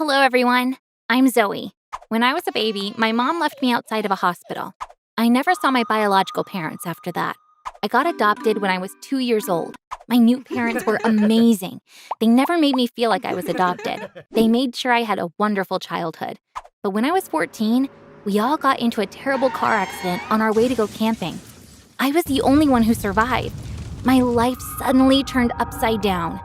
Hello, everyone. I'm Zoe. When I was a baby, my mom left me outside of a hospital. I never saw my biological parents after that. I got adopted when I was 2 years old. My new parents were amazing. They never made me feel like I was adopted. They made sure I had a wonderful childhood. But when I was 14, we all got into a terrible car accident on our way to go camping. I was the only one who survived. My life suddenly turned upside down.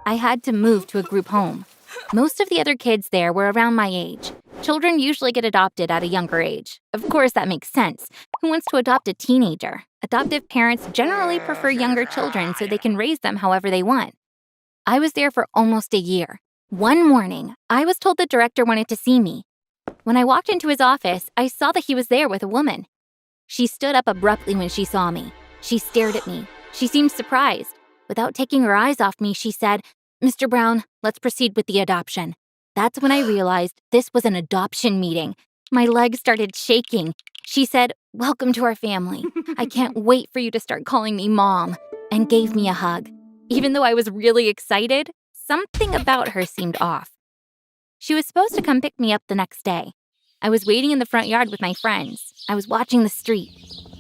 I had to move to a group home. Most of the other kids there were around my age. Children usually get adopted at a younger age. Of course, that makes sense. Who wants to adopt a teenager? Adoptive parents generally prefer younger children so they can raise them however they want. I was there for almost a year. One morning, I was told the director wanted to see me. When I walked into his office, I saw that he was there with a woman. She stood up abruptly when she saw me. She stared at me. She seemed surprised. Without taking her eyes off me, she said, "Mr. Brown, let's proceed with the adoption." That's when I realized this was an adoption meeting. My legs started shaking. She said, "Welcome to our family. I can't wait for you to start calling me Mom," and gave me a hug. Even though I was really excited, something about her seemed off. She was supposed to come pick me up the next day. I was waiting in the front yard with my friends. I was watching the street.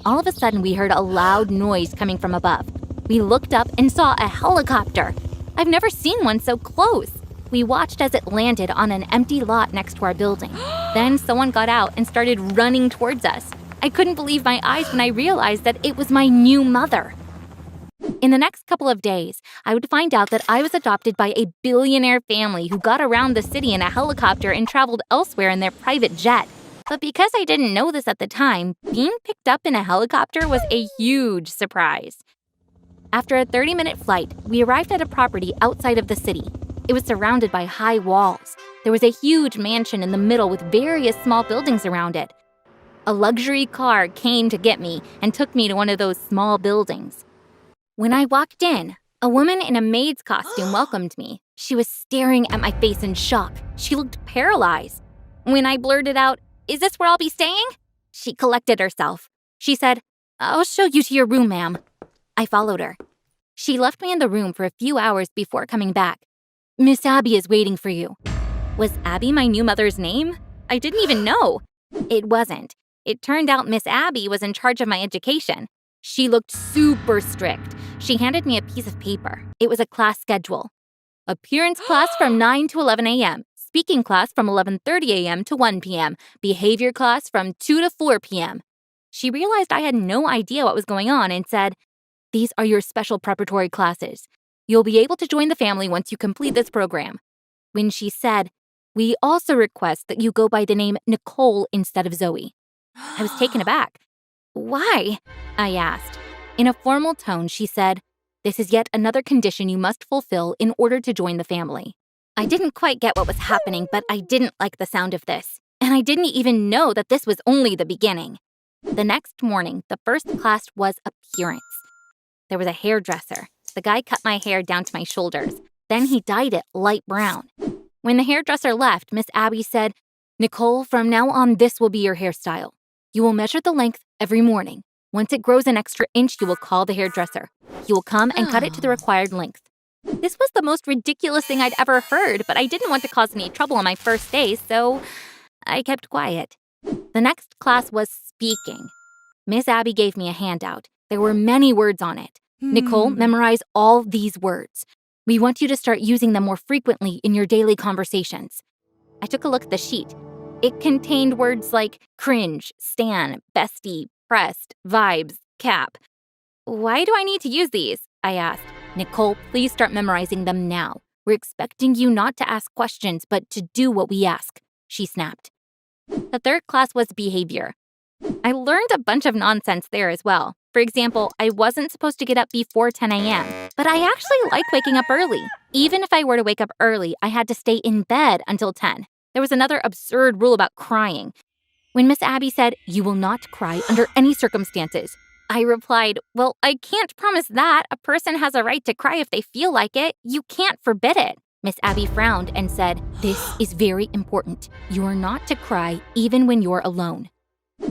All of a sudden, we heard a loud noise coming from above. We looked up and saw a helicopter. I've never seen one so close. We watched as it landed on an empty lot next to our building. Then someone got out and started running towards us. I couldn't believe my eyes when I realized that it was my new mother. In the next couple of days, I would find out that I was adopted by a billionaire family who got around the city in a helicopter and traveled elsewhere in their private jet. But because I didn't know this at the time, being picked up in a helicopter was a huge surprise. After a 30-minute flight, we arrived at a property outside of the city. It was surrounded by high walls. There was a huge mansion in the middle with various small buildings around it. A luxury car came to get me and took me to one of those small buildings. When I walked in, a woman in a maid's costume welcomed me. She was staring at my face in shock. She looked paralyzed. When I blurted out, "Is this where I'll be staying?" she collected herself. She said, "I'll show you to your room, ma'am." I followed her. She left me in the room for a few hours before coming back. "Miss Abby is waiting for you." Was Abby my new mother's name? I didn't even know. It wasn't. It turned out Miss Abby was in charge of my education. She looked super strict. She handed me a piece of paper. It was a class schedule. Appearance class from 9 to 11 a.m. Speaking class from 11:30 a.m. to 1 p.m. Behavior class from 2 to 4 p.m. She realized I had no idea what was going on and said, "These are your special preparatory classes. You'll be able to join the family once you complete this program." When she said, "We also request that you go by the name Nicole instead of Zoe," I was taken aback. "Why?" I asked. In a formal tone, she said, "This is yet another condition you must fulfill in order to join the family." I didn't quite get what was happening, but I didn't like the sound of this. And I didn't even know that this was only the beginning. The next morning, the first class was appearance. There was a hairdresser. The guy cut my hair down to my shoulders. Then he dyed it light brown. When the hairdresser left, Miss Abby said, "Nicole, from now on, this will be your hairstyle. You will measure the length every morning. Once it grows an extra inch, you will call the hairdresser. He will come and cut it to the required length." This was the most ridiculous thing I'd ever heard, but I didn't want to cause any trouble on my first day, so I kept quiet. The next class was speaking. Miss Abby gave me a handout. There were many words on it. "Nicole, memorize all these words. We want you to start using them more frequently in your daily conversations." I took a look at the sheet. It contained words like cringe, stan, bestie, pressed, vibes, cap. "Why do I need to use these?" I asked. "Nicole, please start memorizing them now. We're expecting you not to ask questions, but to do what we ask," she snapped. The third class was behavior. I learned a bunch of nonsense there as well. For example, I wasn't supposed to get up before 10 a.m., but I actually like waking up early. Even if I were to wake up early, I had to stay in bed until 10. There was another absurd rule about crying. When Miss Abby said, "You will not cry under any circumstances," I replied, "Well, I can't promise that. A person has a right to cry if they feel like it. You can't forbid it." Miss Abby frowned and said, "This is very important. You are not to cry even when you're alone."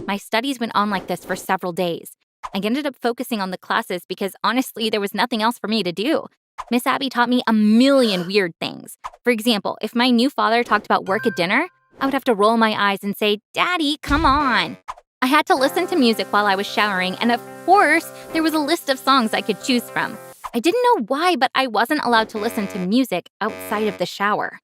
My studies went on like this for several days. I ended up focusing on the classes because honestly, there was nothing else for me to do. Miss Abby taught me a million weird things. For example, if my new father talked about work at dinner, I would have to roll my eyes and say, "Daddy, come on." I had to listen to music while I was showering, and of course, there was a list of songs I could choose from. I didn't know why, but I wasn't allowed to listen to music outside of the shower.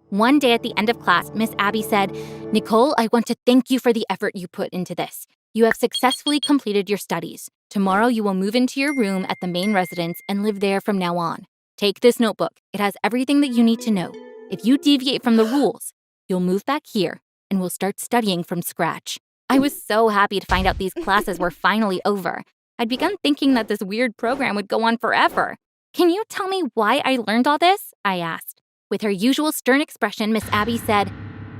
One day at the end of class, Miss Abby said, "Nicole, I want to thank you for the effort you put into this. You have successfully completed your studies. Tomorrow you will move into your room at the main residence and live there from now on. Take this notebook. It has everything that you need to know. If you deviate from the rules, you'll move back here and we'll start studying from scratch." I was so happy to find out these classes were finally over. I'd begun thinking that this weird program would go on forever. "Can you tell me why I learned all this?" I asked. With her usual stern expression, Miss Abby said,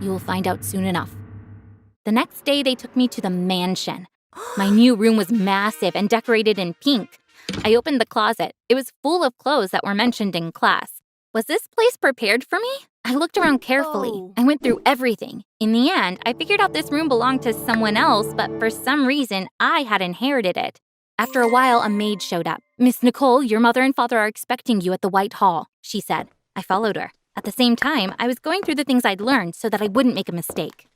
"You'll find out soon enough." The next day, they took me to the mansion. My new room was massive and decorated in pink. I opened the closet. It was full of clothes that were mentioned in class. Was this place prepared for me? I looked around carefully. I went through everything. In the end, I figured out this room belonged to someone else, but for some reason, I had inherited it. After a while, a maid showed up. "Miss Nicole, your mother and father are expecting you at the White Hall," she said. I followed her. At the same time, I was going through the things I'd learned so that I wouldn't make a mistake.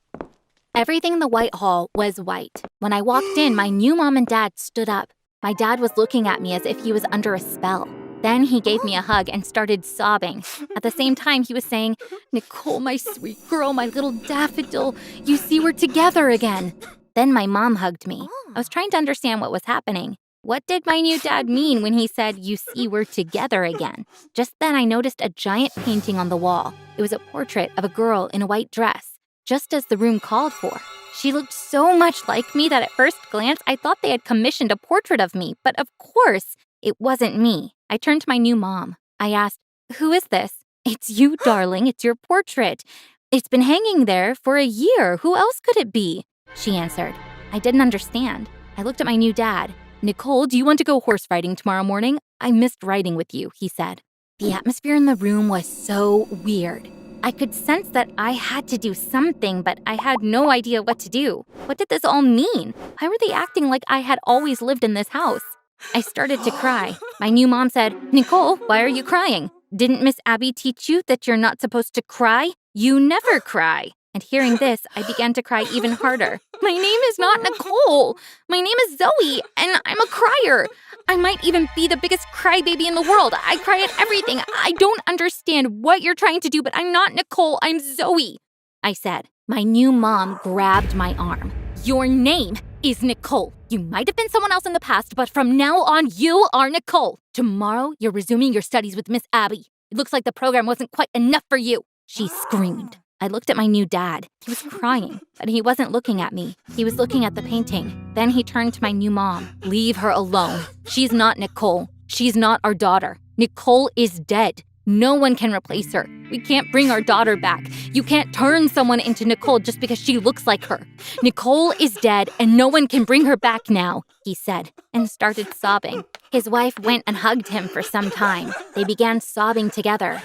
Everything in the White Hall was white. When I walked in, my new mom and dad stood up. My dad was looking at me as if he was under a spell. Then he gave me a hug and started sobbing. At the same time, he was saying, "Nicole, my sweet girl, my little daffodil, you see, we're together again." Then my mom hugged me. I was trying to understand what was happening. What did my new dad mean when he said, "You see, we're together again"? Just then, I noticed a giant painting on the wall. It was a portrait of a girl in a white dress, just as the room called for. She looked so much like me that at first glance, I thought they had commissioned a portrait of me, but of course, it wasn't me. I turned to my new mom. I asked, "Who is this?" "It's you, darling. It's your portrait. It's been hanging there for a year. Who else could it be?" she answered. I didn't understand. I looked at my new dad. "Nicole, do you want to go horse riding tomorrow morning? I missed riding with you," he said. The atmosphere in the room was so weird. I could sense that I had to do something, but I had no idea what to do. What did this all mean? Why were they acting like I had always lived in this house? I started to cry. My new mom said, "Nicole, why are you crying? Didn't Miss Abby teach you that you're not supposed to cry? You never cry." And hearing this, I began to cry even harder. "My name is not Nicole. My name is Zoe, and I'm a crier. I might even be the biggest crybaby in the world. I cry at everything. I don't understand what you're trying to do, but I'm not Nicole. I'm Zoe," I said. My new mom grabbed my arm. "Your name is Nicole. You might have been someone else in the past, but from now on, you are Nicole. Tomorrow, you're resuming your studies with Miss Abby. It looks like the program wasn't quite enough for you," she screamed. I looked at my new dad. He was crying, but he wasn't looking at me. He was looking at the painting. Then he turned to my new mom. "Leave her alone. She's not Nicole. She's not our daughter. Nicole is dead. No one can replace her. We can't bring our daughter back. You can't turn someone into Nicole just because she looks like her. Nicole is dead and no one can bring her back now," he said, and started sobbing. His wife went and hugged him for some time. They began sobbing together.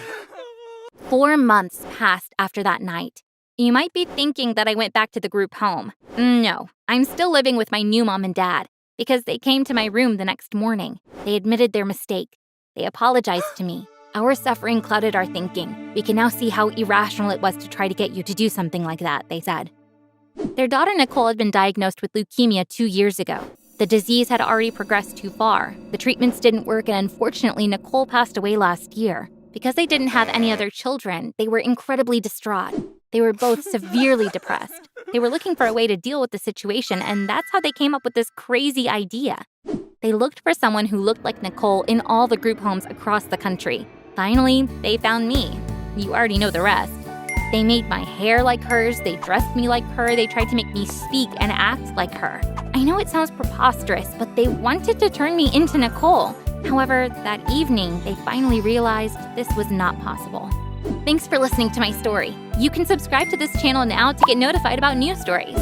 4 months passed after that night. You might be thinking that I went back to the group home. No, I'm still living with my new mom and dad because they came to my room the next morning. They admitted their mistake. They apologized to me. "Our suffering clouded our thinking. We can now see how irrational it was to try to get you to do something like that," they said. Their daughter Nicole had been diagnosed with leukemia 2 years ago. The disease had already progressed too far. The treatments didn't work, and unfortunately, Nicole passed away last year. Because they didn't have any other children, they were incredibly distraught. They were both severely depressed. They were looking for a way to deal with the situation, and that's how they came up with this crazy idea. They looked for someone who looked like Nicole in all the group homes across the country. Finally, they found me. You already know the rest. They made my hair like hers, they dressed me like her, they tried to make me speak and act like her. I know it sounds preposterous, but they wanted to turn me into Nicole. However, that evening, they finally realized this was not possible. Thanks for listening to my story. You can subscribe to this channel now to get notified about new stories.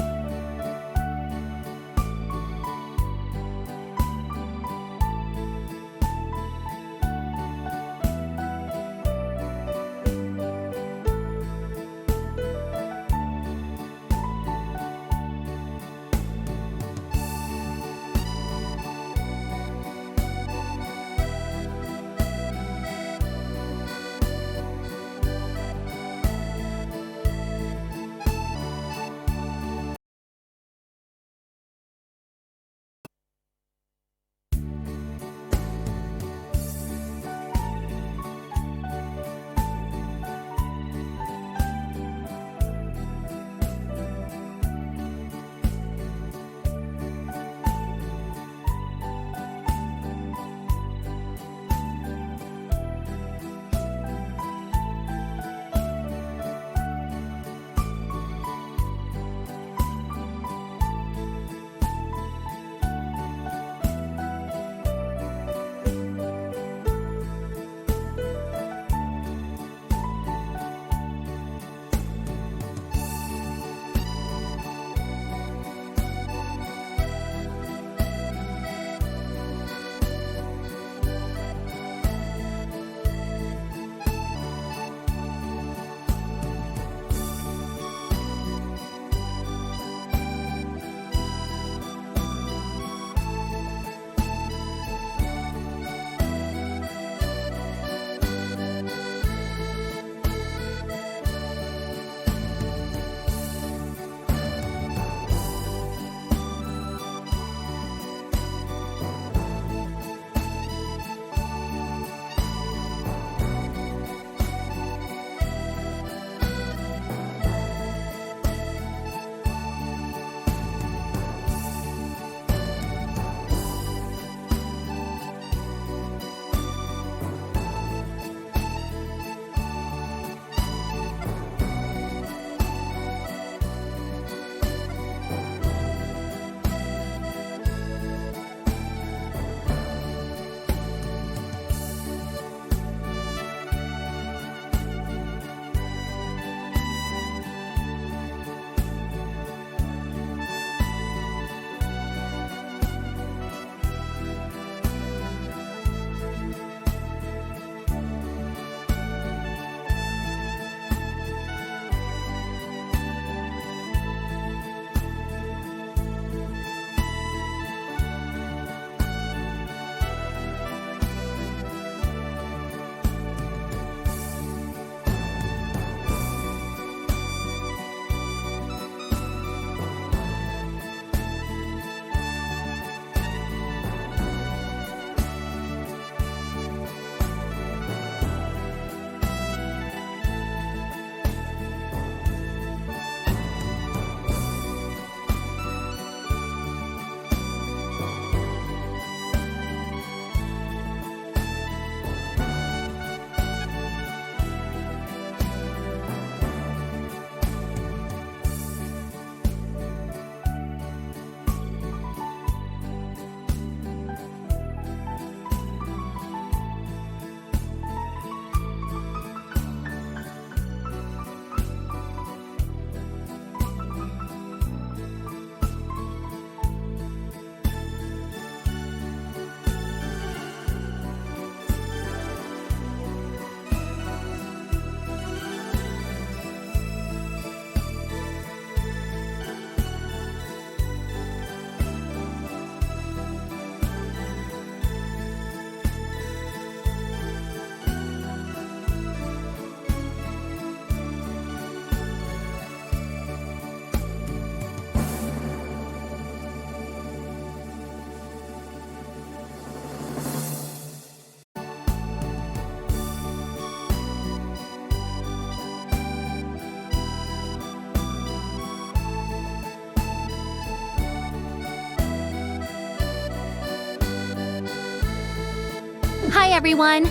Hi, everyone.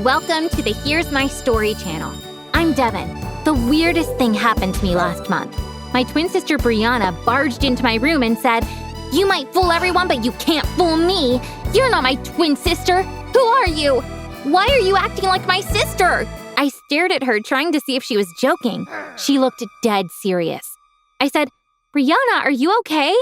Welcome to the Here's My Story channel. I'm Devin. The weirdest thing happened to me last month. My twin sister Brianna barged into my room and said, "You might fool everyone, but you can't fool me. You're not my twin sister. Who are you? Why are you acting like my sister?" I stared at her, trying to see if she was joking. She looked dead serious. I said, "Brianna, are you okay?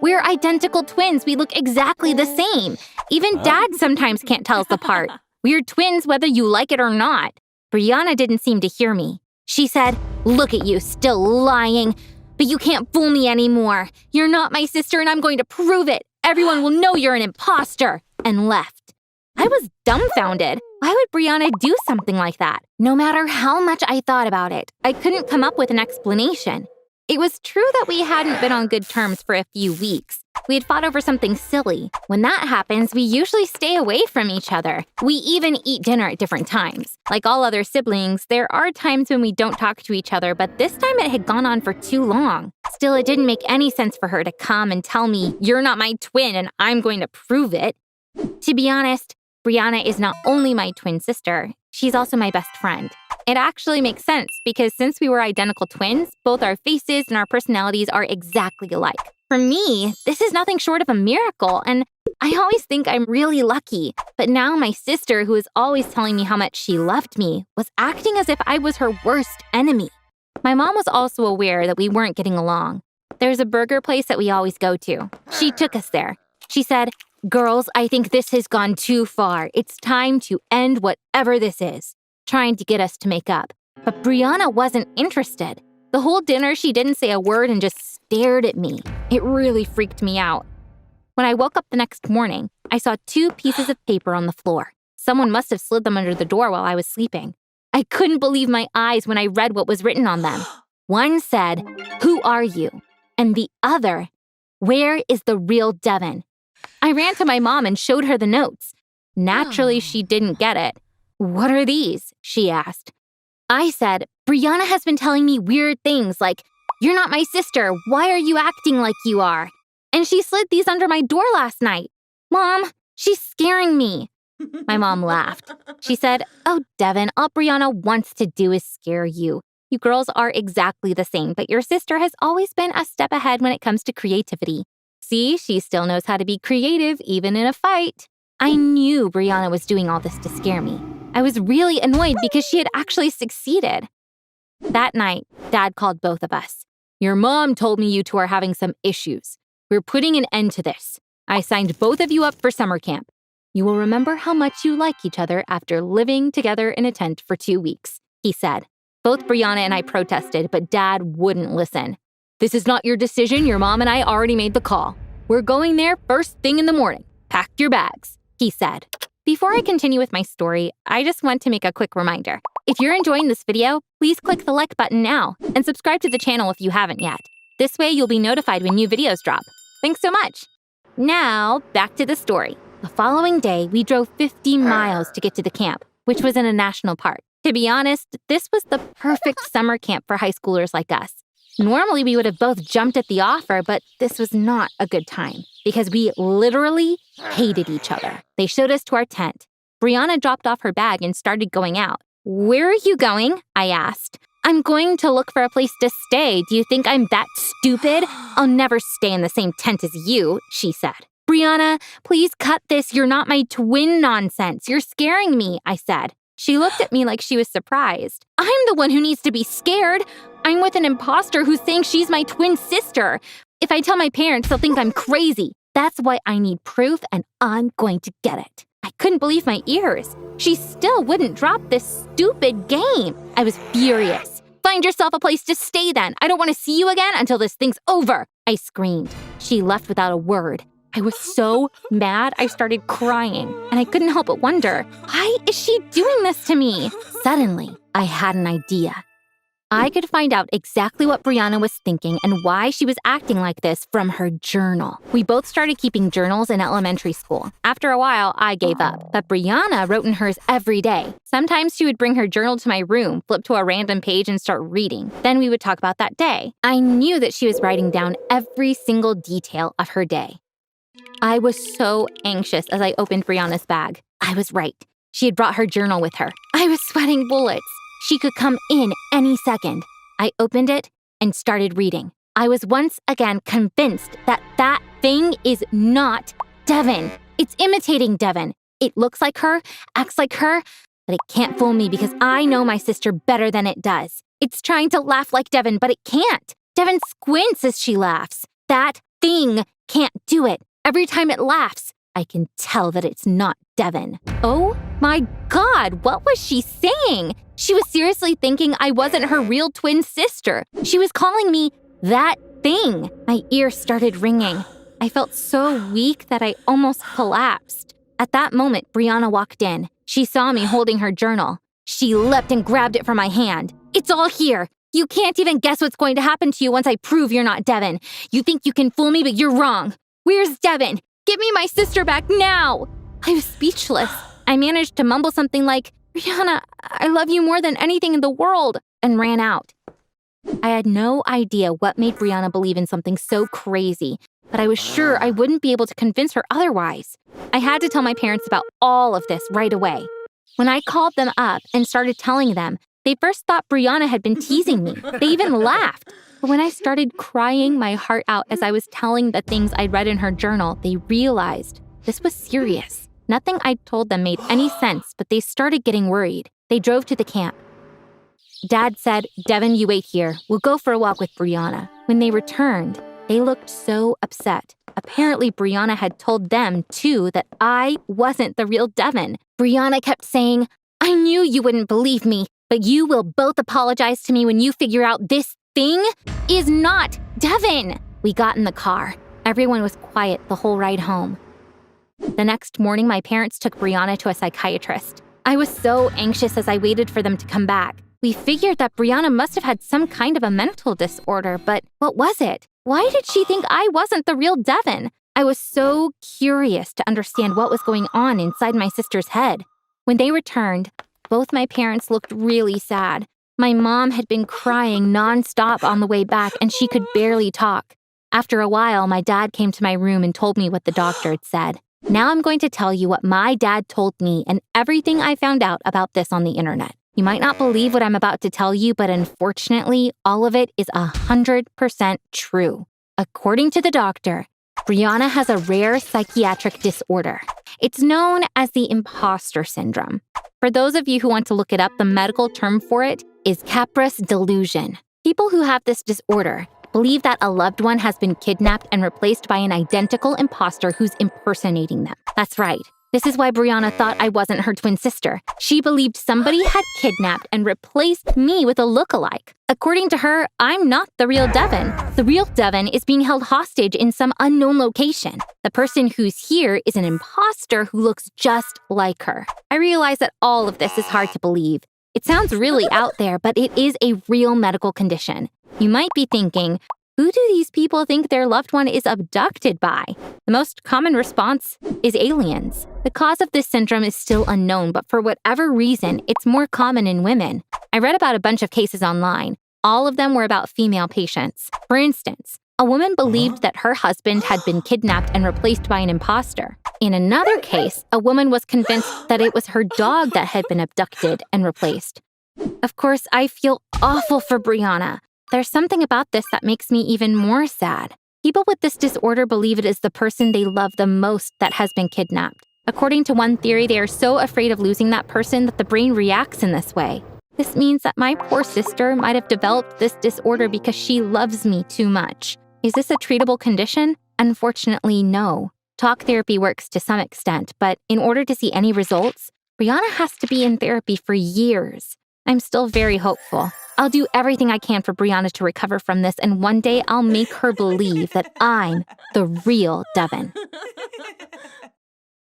We're identical twins. We look exactly the same. Even Dad sometimes can't tell us apart. We're twins whether you like it or not." Brianna didn't seem to hear me. She said, "Look at you, still lying. But you can't fool me anymore. You're not my sister and I'm going to prove it. Everyone will know you're an imposter," and left. I was dumbfounded. Why would Brianna do something like that? No matter how much I thought about it, I couldn't come up with an explanation. It was true that we hadn't been on good terms for a few weeks. We had fought over something silly. When that happens, we usually stay away from each other. We even eat dinner at different times. Like all other siblings, there are times when we don't talk to each other, but this time it had gone on for too long. Still, it didn't make any sense for her to come and tell me, "You're not my twin and I'm going to prove it." To be honest, Brianna is not only my twin sister, she's also my best friend. It actually makes sense because since we were identical twins, both our faces and our personalities are exactly alike. For me, this is nothing short of a miracle, and I always think I'm really lucky. But now my sister, who is always telling me how much she loved me, was acting as if I was her worst enemy. My mom was also aware that we weren't getting along. There's a burger place that we always go to. She took us there. She said, "Girls, I think this has gone too far. It's time to end whatever this is," trying to get us to make up. But Brianna wasn't interested. The whole dinner, she didn't say a word and just stared at me. It really freaked me out. When I woke up the next morning, I saw 2 pieces of paper on the floor. Someone must have slid them under the door while I was sleeping. I couldn't believe my eyes when I read what was written on them. One said, "Who are you?" And the other, "Where is the real Devin?" I ran to my mom and showed her the notes. Naturally, she didn't get it. "What are these?" she asked. I said, "Brianna has been telling me weird things like, 'You're not my sister. Why are you acting like you are?' And she slid these under my door last night. Mom, she's scaring me." My mom laughed. She said, "Oh, Devin, all Brianna wants to do is scare you. You girls are exactly the same, but your sister has always been a step ahead when it comes to creativity. See, she still knows how to be creative even in a fight." I knew Brianna was doing all this to scare me. I was really annoyed because she had actually succeeded. That night, Dad called both of us. "Your mom told me you two are having some issues. We're putting an end to this. I signed both of you up for summer camp. You will remember how much you like each other after living together in a tent for 2 weeks," he said. Both Brianna and I protested, but Dad wouldn't listen. "This is not your decision. Your mom and I already made the call. We're going there first thing in the morning. Pack your bags," he said. Before I continue with my story, I just want to make a quick reminder. If you're enjoying this video, please click the like button now and subscribe to the channel if you haven't yet. This way you'll be notified when new videos drop. Thanks so much. Now, back to the story. The following day, we drove 50 miles to get to the camp, which was in a national park. To be honest, this was the perfect summer camp for high schoolers like us. Normally, we would have both jumped at the offer, but this was not a good time because we literally hated each other. They showed us to our tent. Brianna dropped off her bag and started going out. "Where are you going?" I asked. "I'm going to look for a place to stay. Do you think I'm that stupid? I'll never stay in the same tent as you," she said. "Brianna, please cut this. You're not my twin nonsense. You're scaring me," I said. She looked at me like she was surprised. "I'm the one who needs to be scared. I'm with an imposter who's saying she's my twin sister. If I tell my parents, they'll think I'm crazy. That's why I need proof, and I'm going to get it." I couldn't believe my ears. She still wouldn't drop this stupid game. I was furious. "Find yourself a place to stay then. I don't want to see you again until this thing's over," I screamed. She left without a word. I was so mad I started crying, and I couldn't help but wonder, why is she doing this to me? Suddenly, I had an idea. I could find out exactly what Brianna was thinking and why she was acting like this from her journal. We both started keeping journals in elementary school. After a while, I gave up, but Brianna wrote in hers every day. Sometimes she would bring her journal to my room, flip to a random page, and start reading. Then we would talk about that day. I knew that she was writing down every single detail of her day. I was so anxious as I opened Brianna's bag. I was right. She had brought her journal with her. I was sweating bullets. She could come in any second. I opened it and started reading. I was once again convinced that that thing is not Devin. It's imitating Devin. It looks like her, acts like her, but it can't fool me because I know my sister better than it does. It's trying to laugh like Devin, but it can't. Devin squints as she laughs. That thing can't do it. Every time it laughs, I can tell that it's not Devin. Oh my God, what was she saying? She was seriously thinking I wasn't her real twin sister. She was calling me that thing. My ear started ringing. I felt so weak that I almost collapsed. At that moment, Brianna walked in. She saw me holding her journal. She leapt and grabbed it from my hand. It's all here. You can't even guess what's going to happen to you once I prove you're not Devin. You think you can fool me, but you're wrong. Where's Devin? Give me my sister back now! I was speechless. I managed to mumble something like, Brianna, I love you more than anything in the world, and ran out. I had no idea what made Brianna believe in something so crazy, but I was sure I wouldn't be able to convince her otherwise. I had to tell my parents about all of this right away. When I called them up and started telling them, they first thought Brianna had been teasing me. They even laughed. But when I started crying my heart out as I was telling the things I'd read in her journal, they realized this was serious. Nothing I'd told them made any sense, but they started getting worried. They drove to the camp. Dad said, Devin, you wait here. We'll go for a walk with Brianna. When they returned, they looked so upset. Apparently, Brianna had told them, too, that I wasn't the real Devin. Brianna kept saying, I knew you wouldn't believe me, but you will both apologize to me when you figure out this thing is not Devin. We got in the car. Everyone was quiet the whole ride home. The next morning, my parents took Brianna to a psychiatrist. I was so anxious as I waited for them to come back. We figured that Brianna must have had some kind of a mental disorder, but what was it? Why did she think I wasn't the real Devin? I was so curious to understand what was going on inside my sister's head. When they returned, both my parents looked really sad. My mom had been crying nonstop on the way back, and she could barely talk. After a while, my dad came to my room and told me what the doctor had said. Now I'm going to tell you what my dad told me and everything I found out about this on the internet. You might not believe what I'm about to tell you, but unfortunately, all of it is 100% true. According to the doctor, Brianna has a rare psychiatric disorder. It's known as the imposter syndrome. For those of you who want to look it up, the medical term for it is Capra's delusion. People who have this disorder believe that a loved one has been kidnapped and replaced by an identical imposter who's impersonating them. That's right. This is why Brianna thought I wasn't her twin sister. She believed somebody had kidnapped and replaced me with a lookalike. According to her, I'm not the real Devin. The real Devin is being held hostage in some unknown location. The person who's here is an imposter who looks just like her. I realize that all of this is hard to believe. It sounds really out there, but it is a real medical condition. You might be thinking, who do these people think their loved one is abducted by? The most common response is aliens. The cause of this syndrome is still unknown, but for whatever reason, it's more common in women. I read about a bunch of cases online. All of them were about female patients. For instance, a woman believed that her husband had been kidnapped and replaced by an imposter. In another case, a woman was convinced that it was her dog that had been abducted and replaced. Of course, I feel awful for Brianna. There's something about this that makes me even more sad. People with this disorder believe it is the person they love the most that has been kidnapped. According to one theory, they are so afraid of losing that person that the brain reacts in this way. This means that my poor sister might have developed this disorder because she loves me too much. Is this a treatable condition? Unfortunately, no. Talk therapy works to some extent, but in order to see any results, Brianna has to be in therapy for years. I'm still very hopeful. I'll do everything I can for Brianna to recover from this, and one day I'll make her believe that I'm the real Devin.